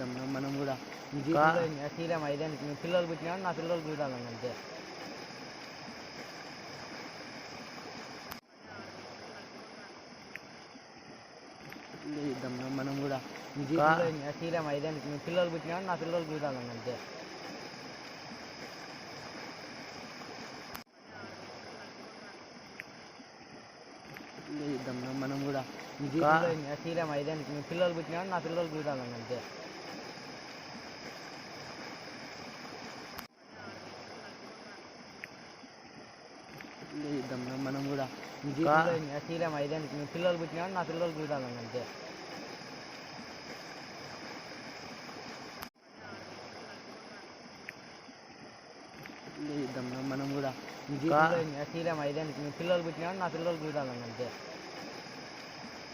చేద్దాం మనం కూడా ఈ జీవితంలో తీరాం ఐదేళ్ళకి మీ పిల్లలు పుట్టినా నా పిల్లలు చూడాలని అంతే. చేద్దాం మనం కూడా ఈ జీవితంలో తీరాం ఐదేళ్ళకి మీ పిల్లలు పుట్టినా నా పిల్లలు చూడాలని అంతే. చేద్దాం మనం కూడా ఈ జీవితంలో తీరాం ఐదేళ్ళకి మీ పిల్లలు పుట్టినా నా పిల్లలు చూడాలని అంతే. చేద్దాం మనం కూడా ఈ జీవితంలో తీరాం ఐదేళ్ళకి మీ పిల్లలు పుట్టినా నా పిల్లలు చూడాలని అంతే. చేద్దాం మనం కూడా ఈ జీవితంలో తీరాం ఐదేళ్ళకి మీ పిల్లలు పుట్టినా నా పిల్లలు చూడాలని అంతే.